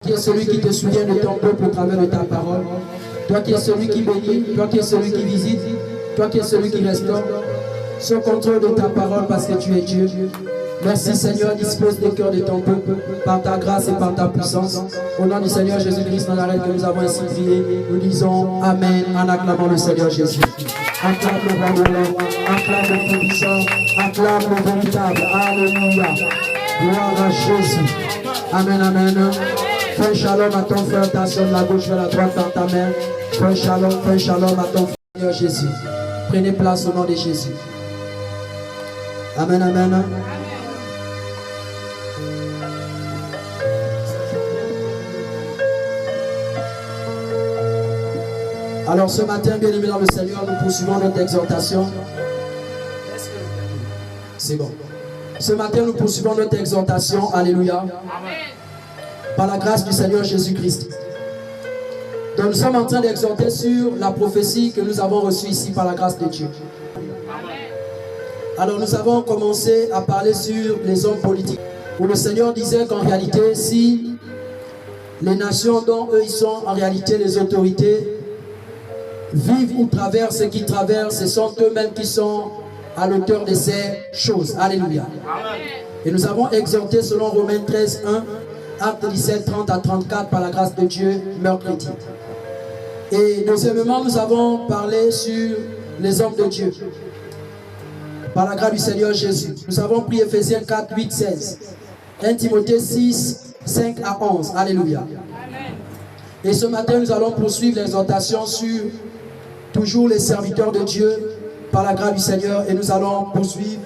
qui es celui qui te souvient de ton peuple au travers de ta parole. Toi qui es celui qui bénit, toi qui es celui qui visite, toi qui es celui qui restaure. Sois contrôle de ta parole parce que tu es Dieu. Merci Seigneur, dispose des cœurs de ton peuple par ta grâce et par ta puissance. Au nom du Seigneur Jésus-Christ, dans l'arrêt que nous avons ainsi prié, nous disons Amen en acclamant le Seigneur Jésus. Acclame le roi de l'homme, acclame le tout-puissant, acclame le véritable. Alléluia. Gloire à Jésus. Amen, amen. Fais shalom à ton frère, ta soeur de la gauche vers la droite dans ta main. Fais shalom à ton Seigneur Jésus. Prenez place au nom de Jésus. Amen, amen. Alors ce matin, bien aimé dans le Seigneur, nous poursuivons notre exhortation. C'est bon. Ce matin, nous poursuivons notre exhortation. Alléluia. Par la grâce du Seigneur Jésus-Christ. Donc nous sommes en train d'exhorter sur la prophétie que nous avons reçue ici par la grâce de Dieu. Alors nous avons commencé à parler sur les hommes politiques. Où le Seigneur disait qu'en réalité, si les nations dont eux ils sont en réalité les autorités, vivent ou traversent ce qu'ils traversent, ce sont eux-mêmes qui sont à l'auteur de ces choses. Alléluia. Et nous avons exhorté selon Romains 13, 1, Acte 17, 30 à 34 par la grâce de Dieu, mercredi. Et deuxièmement, nous avons parlé sur les hommes de Dieu. Par la grâce du Seigneur Jésus. Nous avons pris Ephésiens 4, 8, 16. 1 Timothée 6, 5 à 11. Alléluia. Et ce matin, nous allons poursuivre l'exhortation sur toujours les serviteurs de Dieu par la grâce du Seigneur. Et nous allons poursuivre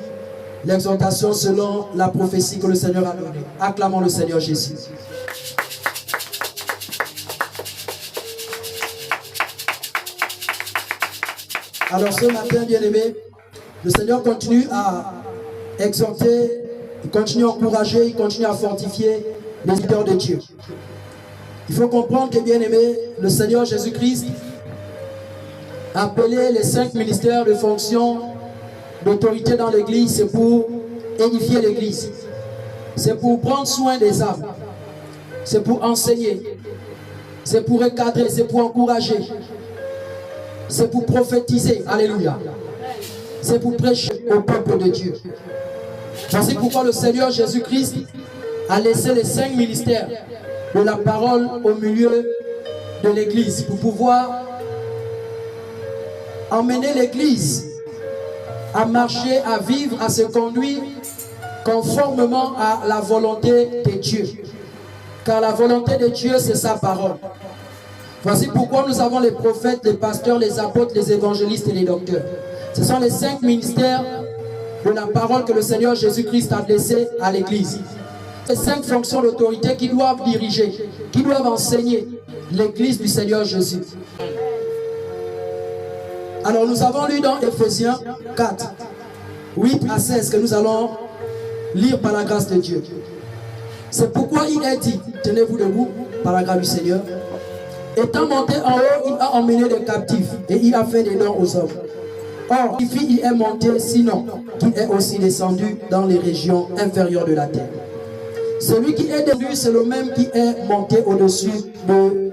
l'exhortation selon la prophétie que le Seigneur a donnée. Acclamons le Seigneur Jésus. Alors ce matin, bien-aimé, le Seigneur continue à exhorter, il continue à encourager, il continue à fortifier les serviteurs de Dieu. Il faut comprendre que, bien-aimé, le Seigneur Jésus-Christ a appelé les 5 ministères de fonction d'autorité dans l'église, c'est pour édifier l'église. C'est pour prendre soin des âmes. C'est pour enseigner. C'est pour recadrer, c'est pour encourager. C'est pour prophétiser. Alléluia. C'est pour prêcher au peuple de Dieu. Voici pourquoi le Seigneur Jésus-Christ a laissé les 5 ministères de la parole au milieu de l'église pour pouvoir emmener l'église à marcher, à vivre, à se conduire conformément à la volonté de Dieu. Car la volonté de Dieu, c'est sa parole. Voici pourquoi nous avons les prophètes, les pasteurs, les apôtres, les évangélistes et les docteurs. Ce sont les 5 ministères de la parole que le Seigneur Jésus-Christ a laissé à l'église. Ces 5 fonctions d'autorité qui doivent diriger, qui doivent enseigner l'église du Seigneur Jésus. Alors nous avons lu dans Ephésiens 4, 8 à 16 que nous allons lire par la grâce de Dieu. C'est pourquoi il est dit, tenez-vous debout par la grâce du Seigneur. Étant monté en haut, il a emmené les captifs et il a fait des dons aux hommes. Or, il est monté, sinon qu'il est aussi descendu dans les régions inférieures de la terre. Celui qui est descendu, c'est le même qui est monté au-dessus de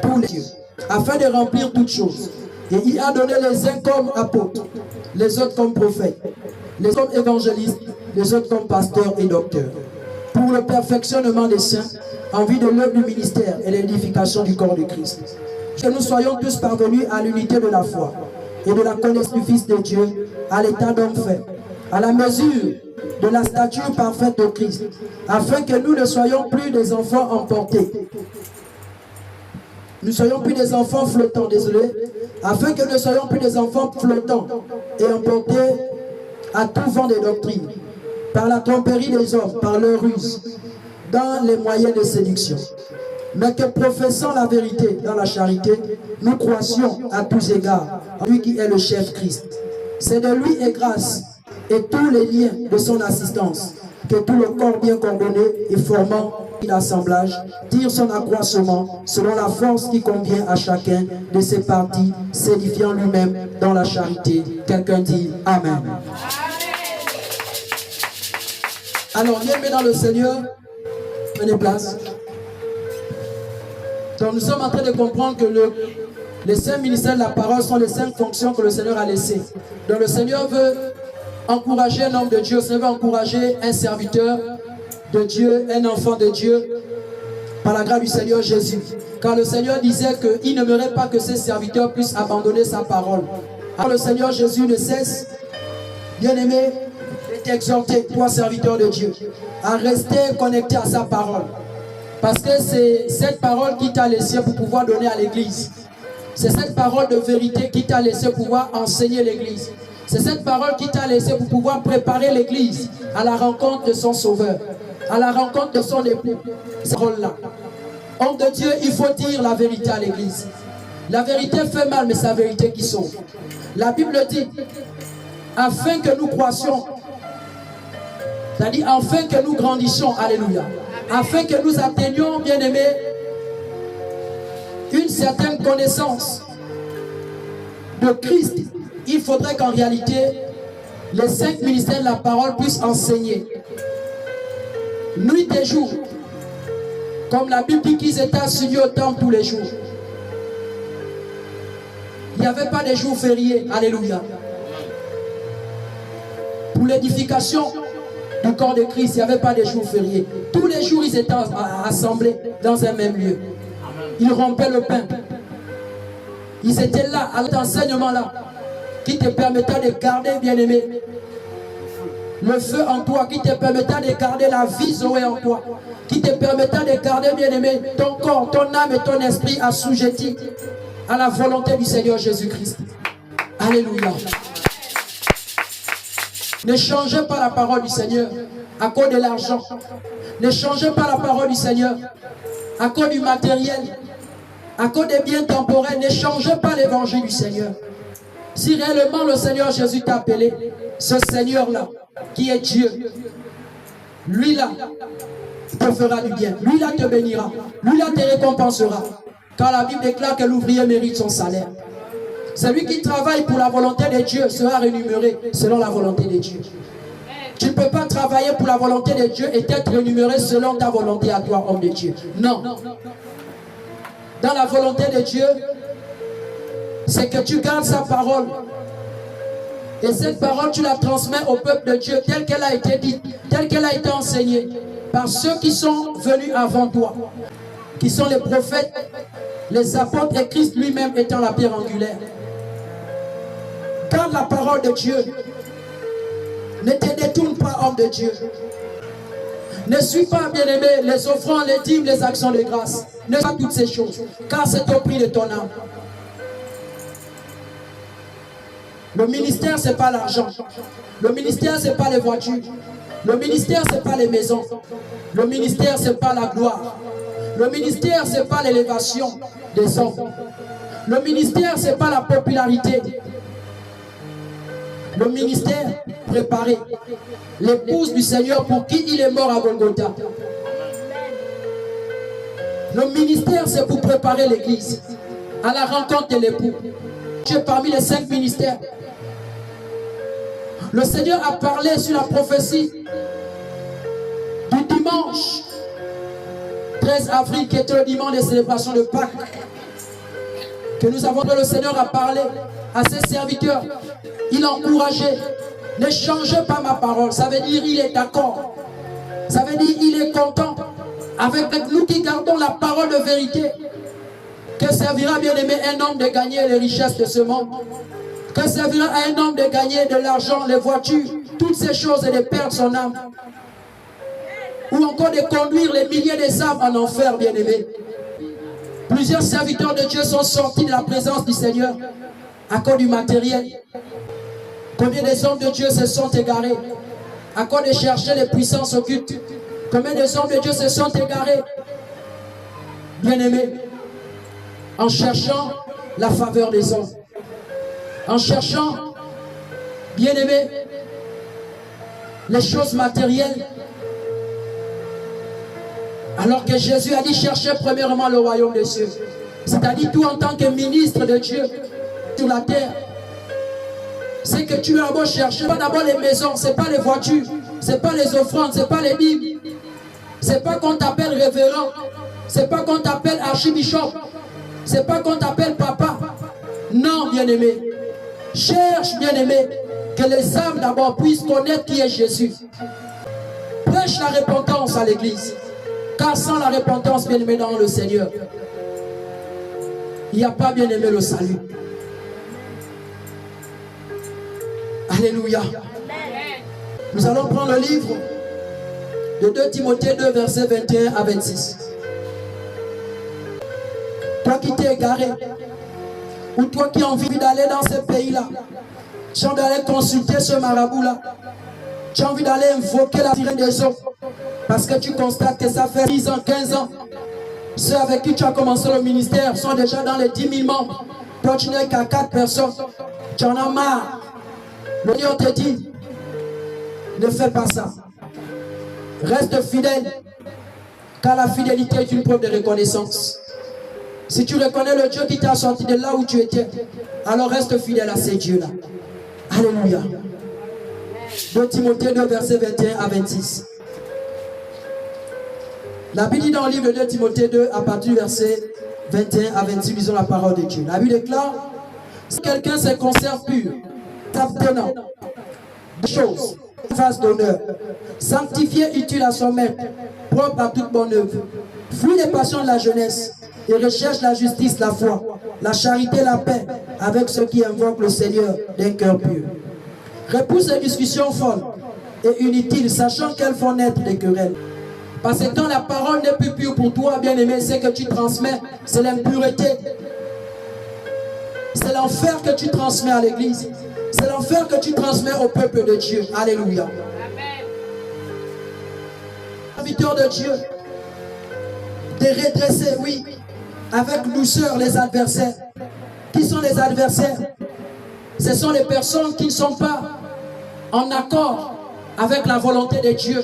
tous les cieux, afin de remplir toutes choses. Et il a donné les uns comme apôtres, les autres comme prophètes, les autres évangélistes, les autres comme pasteurs et docteurs, pour le perfectionnement des saints, en vue de l'œuvre du ministère et l'édification du corps de Christ. Que nous soyons tous parvenus à l'unité de la foi et de la connaissance du Fils de Dieu, à l'état d'homme fait, à la mesure de la stature parfaite de Christ, afin que nous ne soyons plus des enfants emportés. Nous ne soyons plus des enfants flottants, désolé, afin que nous ne soyons plus des enfants flottants et emportés à tout vent des doctrines, par la tromperie des hommes, par leur ruse, dans les moyens de séduction. Mais que professant la vérité dans la charité, nous croissions à tous égards en lui qui est le chef Christ. C'est de lui et grâce et tous les liens de son assistance que tout le corps bien coordonné et formant l'assemblage tire son accroissement selon la force qui convient à chacun de ses parties, s'édifiant lui-même dans la charité. Quelqu'un dit Amen. Alors, bien-aimés dans le Seigneur, prenez place. Donc nous sommes en train de comprendre que les 5 ministères de la parole sont les 5 fonctions que le Seigneur a laissées. Donc le Seigneur veut encourager un homme de Dieu, le Seigneur veut encourager un serviteur de Dieu, un enfant de Dieu, par la grâce du Seigneur Jésus. Car le Seigneur disait qu'il n'aimerait pas que ses serviteurs puissent abandonner sa parole. Alors le Seigneur Jésus ne cesse, bien-aimé, de t'exhorter, toi serviteur de Dieu, à rester connecté à sa parole. Parce que c'est cette parole qui t'a laissé pour pouvoir donner à l'église. C'est cette parole de vérité qui t'a laissé pouvoir enseigner l'église. C'est cette parole qui t'a laissé pour pouvoir préparer l'église à la rencontre de son sauveur, à la rencontre de son époux. Cette parole-là. Homme de Dieu, il faut dire la vérité à l'église. La vérité fait mal, mais c'est la vérité qui sauve. La Bible dit, afin que nous croissions, c'est-à-dire afin que nous grandissions, alléluia, afin que nous atteignions, bien-aimés, une certaine connaissance de Christ, il faudrait qu'en réalité, les 5 ministères de la parole puissent enseigner. Nuit et jour, comme la Bible dit qu'ils étaient assignés au temple tous les jours. Il n'y avait pas de jours fériés, alléluia. Pour l'édification du corps de Christ, il n'y avait pas de jours fériés. Tous les jours, ils étaient assemblés dans un même lieu. Ils rompaient le pain. Ils étaient là, à cet enseignement-là, qui te permettait de garder, bien-aimé, le feu en toi, qui te permettait de garder la vie Zoé en toi, qui te permettait de garder, bien-aimé, ton corps, ton âme et ton esprit assujettis à la volonté du Seigneur Jésus-Christ. Alléluia. Ne changez pas la parole du Seigneur à cause de l'argent. Ne changez pas la parole du Seigneur à cause du matériel, à cause des biens temporels. Ne changez pas l'évangile du Seigneur. Si réellement le Seigneur Jésus t'a appelé, ce Seigneur-là, qui est Dieu, lui-là te fera du bien. Lui-là te bénira. Lui-là te récompensera. Car la Bible déclare que l'ouvrier mérite son salaire. Celui qui travaille pour la volonté de Dieu sera rémunéré selon la volonté de Dieu. Tu ne peux pas travailler pour la volonté de Dieu et être rémunéré selon ta volonté à toi, homme de Dieu. Non. Dans la volonté de Dieu, c'est que tu gardes sa parole. Et cette parole, tu la transmets au peuple de Dieu telle qu'elle a été dite, telle qu'elle a été enseignée par ceux qui sont venus avant toi, qui sont les prophètes, les apôtres et Christ lui-même étant la pierre angulaire. Garde la parole de Dieu. Ne te détourne pas, homme de Dieu. Ne suis pas, bien-aimé, les offrandes, les dîmes, les actions de grâce. Ne fais pas toutes ces choses, car c'est au prix de ton âme. Le ministère, ce n'est pas l'argent. Le ministère, ce n'est pas les voitures. Le ministère, ce n'est pas les maisons. Le ministère, ce n'est pas la gloire. Le ministère, ce n'est pas l'élévation des hommes. Le ministère, ce n'est pas la popularité. Le ministère, préparer l'épouse du Seigneur pour qui il est mort à Golgotha. Le ministère, c'est pour préparer l'église à la rencontre de l'époux. Tu es parmi les 5 ministères. Le Seigneur a parlé sur la prophétie du dimanche 13 avril, qui était le dimanche des célébrations de Pâques, que nous avons. Le Seigneur a parlé à ses serviteurs. Il a encouragé. Ne changez pas ma parole. Ça veut dire il est d'accord. Ça veut dire il est content. Avec nous qui gardons la parole de vérité. Que servira, bien aimé, un homme de gagner les richesses de ce monde? Que servira à un homme de gagner de l'argent, les voitures, toutes ces choses et de perdre son âme? Ou encore de conduire les milliers des âmes en enfer, bien aimé? Plusieurs serviteurs de Dieu sont sortis de la présence du Seigneur à cause du matériel. Combien des hommes de Dieu se sont égarés à cause de chercher les puissances occultes? Combien des hommes de Dieu se sont égarés, bien aimés, en cherchant la faveur des hommes, en cherchant, bien aimés, les choses matérielles, alors que Jésus a dit cherchez premièrement le royaume des cieux. C'est-à-dire tout en tant que ministre de Dieu sur la terre, c'est que tu as d'abord chercher, pas d'abord les maisons, c'est pas les voitures, c'est pas les offrandes, c'est pas les dîmes, c'est pas qu'on t'appelle révérend, C'est pas qu'on t'appelle archibishop. C'est pas qu'on t'appelle papa. Non, bien-aimé. Cherche, bien-aimé, que les âmes d'abord puissent connaître qui est Jésus. Prêche la repentance à l'église. Car sans la repentance, bien-aimé, dans le Seigneur, il n'y a pas, bien-aimé, le salut. Alléluia. Nous allons prendre le livre de 2 Timothée 2, versets 21 à 26. Toi qui t'es égaré, ou toi qui as envie d'aller dans ce pays-là, tu as envie d'aller consulter ce marabout-là, tu as envie d'aller invoquer la sirène des eaux, parce que tu constates que ça fait 10 ans, 15 ans, ceux avec qui tu as commencé le ministère sont déjà dans les 10 000 membres. Toi, tu n'es qu'à 4 personnes. Tu en as marre. Le Seigneur te dit, ne fais pas ça. Reste fidèle, car la fidélité est une preuve de reconnaissance. Si tu reconnais le Dieu qui t'a sorti de là où tu étais, alors reste fidèle à ces dieux-là. Alléluia. 2 Timothée 2, versets 21 à 26. La Bible dit dans le livre de 2 Timothée 2, à partir du verset 21 à 26, lisons la parole de Dieu. La Bible déclare, si quelqu'un se conserve pur, s'abstenant des choses, face d'honneur, sanctifié, utile à son maître, propre à toute bonne œuvre, fuit les passions de la jeunesse et recherche la justice, la foi, la charité, la paix avec ceux qui invoquent le Seigneur d'un cœur pur. Repousse les discussions folles et inutiles, sachant qu'elles font naître des querelles. Parce que quand la parole n'est plus pure pour toi, bien-aimé, c'est que tu transmets, c'est l'impureté. C'est l'enfer que tu transmets à l'église. C'est l'enfer que tu transmets au peuple de Dieu. Alléluia. Amen. Serviteur de Dieu, de redresser, oui, avec douceur les adversaires. Qui sont les adversaires? Ce sont les personnes qui ne sont pas en accord avec la volonté de Dieu.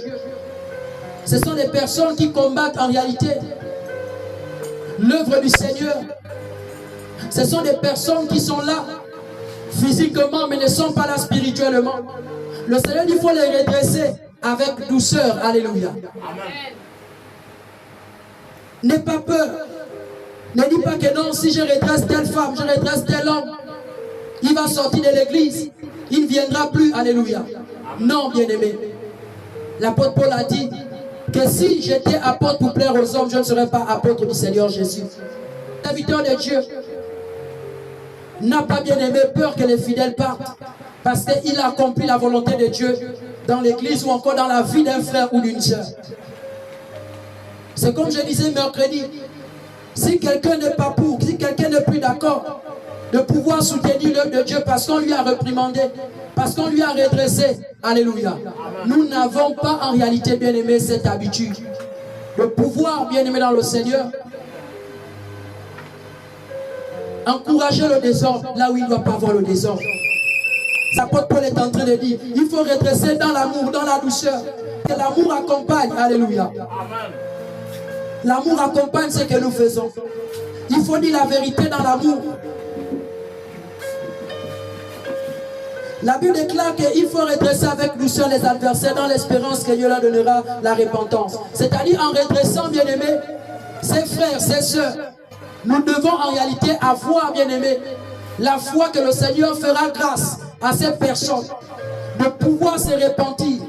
Ce sont des personnes qui combattent en réalité l'œuvre du Seigneur. Ce sont des personnes qui sont là physiquement mais ne sont pas là spirituellement. Le Seigneur dit qu'il faut les redresser avec douceur. Alléluia. Amen. N'aie pas peur. Ne dis pas que non, si je redresse telle femme, je redresse tel homme, il va sortir de l'église. Il ne viendra plus. Alléluia. Non, bien-aimé. L'apôtre Paul a dit que si j'étais apôtre pour plaire aux hommes, je ne serais pas apôtre du Seigneur Jésus. Serviteur de Dieu n'a pas, bien aimé, peur que les fidèles partent, parce qu'il a accompli la volonté de Dieu dans l'église ou encore dans la vie d'un frère ou d'une sœur. C'est comme je disais mercredi, si quelqu'un n'est pas pour, si quelqu'un n'est plus d'accord de pouvoir soutenir l'œuvre de Dieu parce qu'on lui a réprimandé, parce qu'on lui a redressé, alléluia, nous n'avons pas en réalité, bien aimé, cette habitude de pouvoir, bien aimé, dans le Seigneur, encourager le désordre là où il ne doit pas avoir le désordre. L'apôtre Paul est en train de dire, il faut redresser dans l'amour, dans la douceur, que l'amour accompagne, alléluia. L'amour accompagne ce que nous faisons. Il faut dire la vérité dans l'amour. La Bible déclare qu'il faut redresser avec douceur les adversaires dans l'espérance que Dieu leur donnera la repentance. C'est-à-dire en redressant, bien-aimés, ses frères, ses sœurs, nous devons en réalité avoir, bien-aimés, la foi que le Seigneur fera grâce à ces personnes de pouvoir se repentir,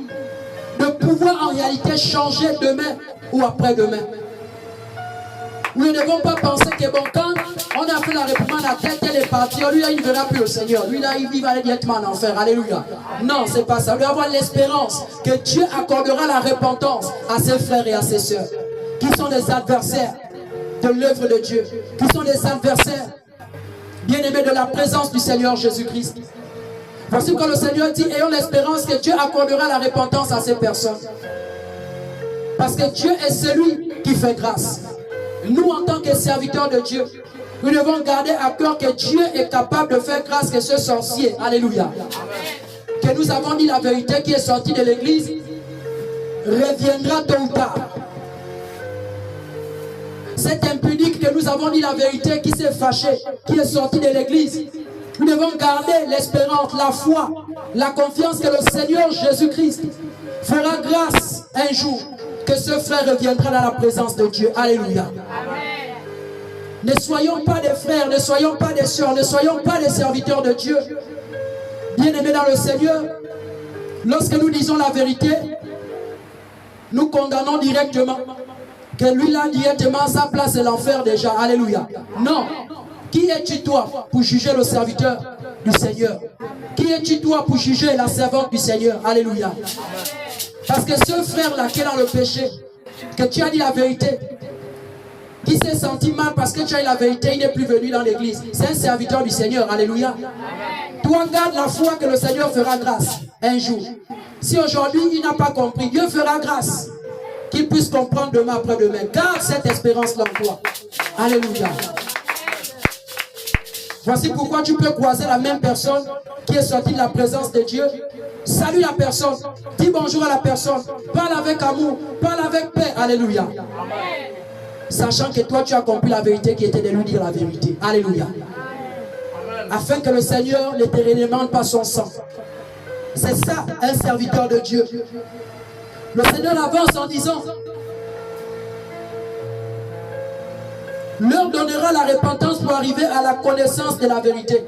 de pouvoir en réalité changer demain ou après-demain. Nous ne devons pas penser que bon, quand on a fait la réprimande à tel est parti, lui là il ne verra plus le Seigneur, lui là il va aller directement en enfer, alléluia. Non, c'est pas ça. On doit avoir l'espérance que Dieu accordera la repentance à ses frères et à ses sœurs, qui sont des adversaires de l'œuvre de Dieu, qui sont des adversaires, bien-aimés, de la présence du Seigneur Jésus-Christ. Voici que le Seigneur dit, ayons l'espérance que Dieu accordera la repentance à ces personnes. Parce que Dieu est celui qui fait grâce. Nous, en tant que serviteurs de Dieu, nous devons garder à cœur que Dieu est capable de faire grâce que ce sorcier, alléluia, que nous avons dit la vérité qui est sortie de l'église, reviendra tôt ou tard. Cet impudique que nous avons dit la vérité qui s'est fâché, qui est sorti de l'église, nous devons garder l'espérance, la foi, la confiance que le Seigneur Jésus-Christ fera grâce un jour que ce frère reviendra dans la présence de Dieu. Alléluia. Ne soyons pas des frères, ne soyons pas des sœurs, ne soyons pas des serviteurs de Dieu. Bien-aimés dans le Seigneur, lorsque nous disons la vérité, nous condamnons directement. Que lui là directement, sa place est l'enfer déjà. Alléluia. Non. Qui es-tu toi pour juger le serviteur du Seigneur? Qui es-tu toi pour juger la servante du Seigneur? Alléluia. Parce que ce frère-là qui est dans le péché, que tu as dit la vérité, qui s'est senti mal parce que tu as dit la vérité, il n'est plus venu dans l'église. C'est un serviteur du Seigneur. Alléluia. Toi, garde la foi que le Seigneur fera grâce un jour. Si aujourd'hui il n'a pas compris, Dieu fera grâce qu'il puisse comprendre demain après-demain. Garde cette espérance-là en toi. Alléluia. Voici pourquoi tu peux croiser la même personne qui est sortie de la présence de Dieu. Salue la personne. Dis bonjour à la personne. Parle avec amour. Parle avec paix. Alléluia. Sachant que toi tu as compris la vérité qui était de lui dire la vérité. Alléluia. Afin que le Seigneur ne te redemande pas son sang. C'est ça un serviteur de Dieu. Le Seigneur avance en disant: leur donnera la repentance pour arriver à la connaissance de la vérité.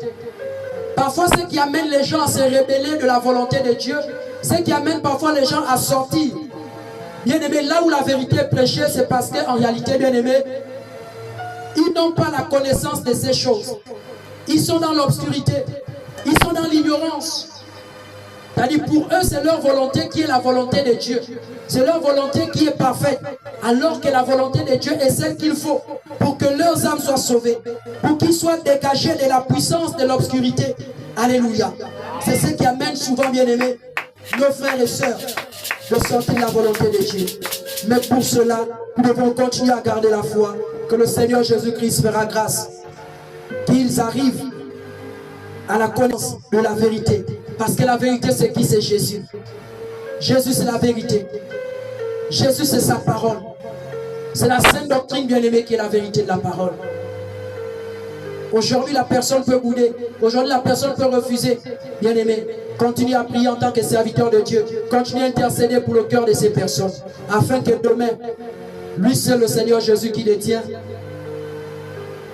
Parfois, ce qui amène les gens à se rebeller de la volonté de Dieu, ce qui amène parfois les gens à sortir. Bien-aimés, là où la vérité est prêchée, c'est parce qu'en réalité, bien-aimés, ils n'ont pas la connaissance de ces choses. Ils sont dans l'obscurité. Ils sont dans l'ignorance. C'est-à-dire pour eux, c'est leur volonté qui est la volonté de Dieu. C'est leur volonté qui est parfaite. Alors que la volonté de Dieu est celle qu'il faut pour que leurs âmes soient sauvées. Pour qu'ils soient dégagés de la puissance de l'obscurité. Alléluia. C'est ce qui amène souvent, bien-aimés, nos frères et sœurs de sortir de la volonté de Dieu. Mais pour cela, nous devons continuer à garder la foi. Que le Seigneur Jésus-Christ fera grâce. Qu'ils arrivent à la connaissance de la vérité. Parce que la vérité, c'est qui? C'est Jésus. Jésus, c'est la vérité. Jésus, c'est sa parole. C'est la sainte doctrine, bien-aimée, qui est la vérité de la parole. Aujourd'hui, la personne peut bouder. Aujourd'hui, la personne peut refuser. Bien-aimé, continue à prier en tant que serviteur de Dieu. Continue à intercéder pour le cœur de ces personnes. Afin que demain, lui seul, le Seigneur Jésus qui détient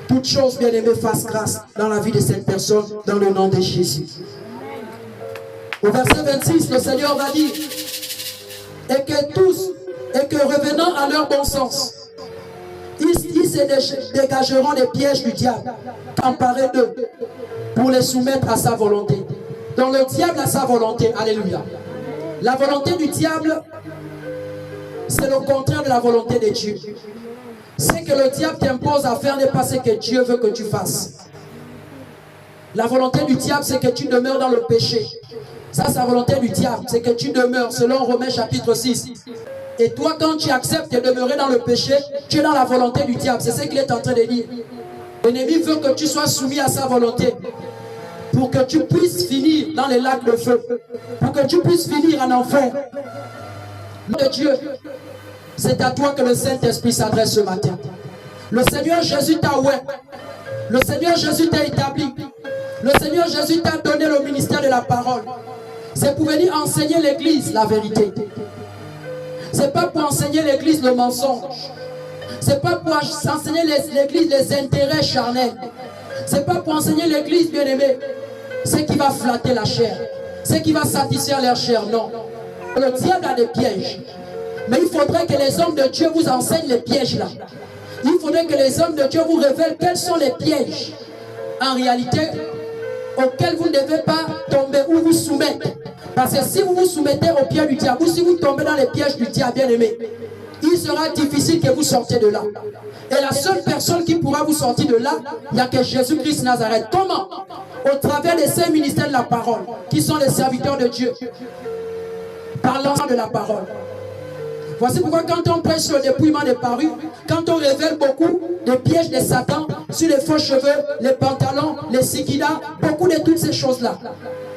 toute chose, bien-aimée, fasse grâce dans la vie de cette personne, dans le nom de Jésus. Au verset 26, le Seigneur va dire: et que tous, et que revenant à leur bon sens, ils se dégageront des pièges du diable, emparés d'eux, pour les soumettre à sa volonté. Donc le diable a sa volonté, alléluia. La volonté du diable, c'est le contraire de la volonté de Dieu. C'est que le diable t'impose à faire n'est pas ce que Dieu veut que tu fasses. La volonté du diable, c'est que tu demeures dans le péché. Ça, c'est la volonté du diable, c'est que tu demeures, selon Romains chapitre 6. Et toi, quand tu acceptes de demeurer dans le péché, tu es dans la volonté du diable. C'est ce qu'il est en train de dire. L'ennemi veut que tu sois soumis à sa volonté, pour que tu puisses finir dans les lacs de feu, pour que tu puisses finir en enfer. Nom de Dieu, c'est à toi que le Saint-Esprit s'adresse ce matin. Le Seigneur Jésus t'a oint. Le Seigneur Jésus t'a établi. Le Seigneur Jésus t'a donné le ministère de la parole. C'est pour venir enseigner l'Église la vérité. C'est pas pour enseigner l'Église le mensonge. C'est pas pour enseigner l'Église les intérêts charnels. C'est pas pour enseigner l'Église, bien-aimé, ce qui va flatter la chair, ce qui va satisfaire leur chair. Non. Le diable a des pièges. Mais il faudrait que les hommes de Dieu vous enseignent les pièges là. Il faudrait que les hommes de Dieu vous révèlent quels sont les pièges en réalité auxquels vous ne devez pas tomber ou vous soumettre. Parce que si vous vous soumettez au pied du diable, ou si vous tombez dans les pièges du diable, bien-aimé, il sera difficile que vous sortiez de là. Et la seule personne qui pourra vous sortir de là, il n'y a que Jésus-Christ Nazareth. Comment? Au travers de ces ministères de la parole, qui sont les serviteurs de Dieu, parlant de la parole. Voici pourquoi quand on prêche sur le dépouillement des parures, quand on révèle beaucoup de pièges de Satan sur les faux cheveux, les pantalons, les sikidas, beaucoup de toutes ces choses-là,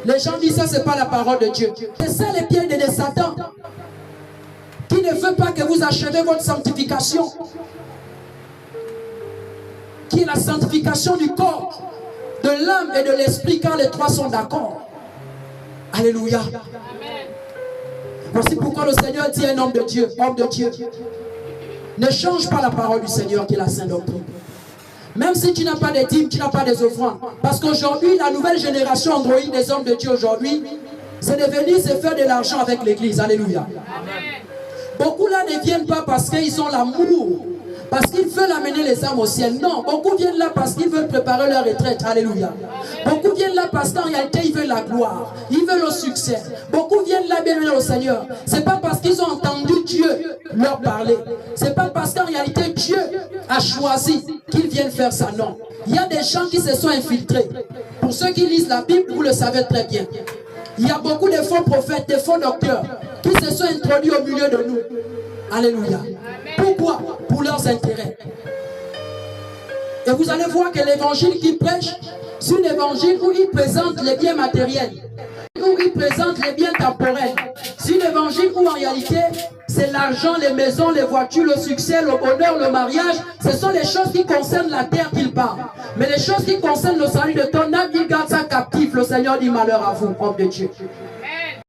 les gens disent ça, c'est pas la parole de Dieu. C'est ça les pièges de Satan, qui ne veut pas que vous achevez votre sanctification, qui est la sanctification du corps, de l'âme et de l'esprit, quand les trois sont d'accord. Alléluia. Voici pourquoi le Seigneur dit un homme de Dieu, ne change pas la parole du Seigneur qui est la sainte doctrine. Même si tu n'as pas des dîmes, tu n'as pas des offrandes. Parce qu'aujourd'hui, la nouvelle génération androïde des hommes de Dieu aujourd'hui, c'est de venir se faire de l'argent avec l'église. Alléluia. Amen. Beaucoup là ne viennent pas parce qu'ils ont l'amour, parce qu'ils veulent amener les âmes au ciel. Non, beaucoup viennent là parce qu'ils veulent préparer leur retraite. Alléluia. Beaucoup viennent là parce qu'en réalité, ils veulent la gloire. Ils veulent le succès. Beaucoup viennent là bien au Seigneur. Ce n'est pas parce qu'ils ont entendu Dieu leur parler. Ce n'est pas parce qu'en réalité, Dieu a choisi qu'ils viennent faire ça. Non. Il y a des gens qui se sont infiltrés. Pour ceux qui lisent la Bible, vous le savez très bien. Il y a beaucoup de faux prophètes, de faux docteurs qui se sont introduits au milieu de nous. Alléluia. Pourquoi? Pour leurs intérêts. Et vous allez voir que l'évangile qu'ils prêchent, c'est un évangile où ils présentent les biens matériels, où ils présentent les biens temporels. C'est un évangile où en réalité, c'est l'argent, les maisons, les voitures, le succès, le bonheur, le mariage. Ce sont les choses qui concernent la terre qu'ils parlent. Mais les choses qui concernent le salut de ton âme, ils gardent ça captif. Le Seigneur dit malheur à vous, homme de Dieu.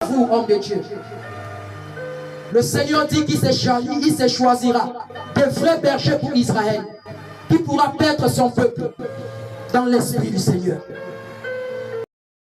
À vous, homme de Dieu. Le Seigneur dit qu'il se choisira de vrais bergers pour Israël, qui pourra paître son peuple dans l'esprit du Seigneur.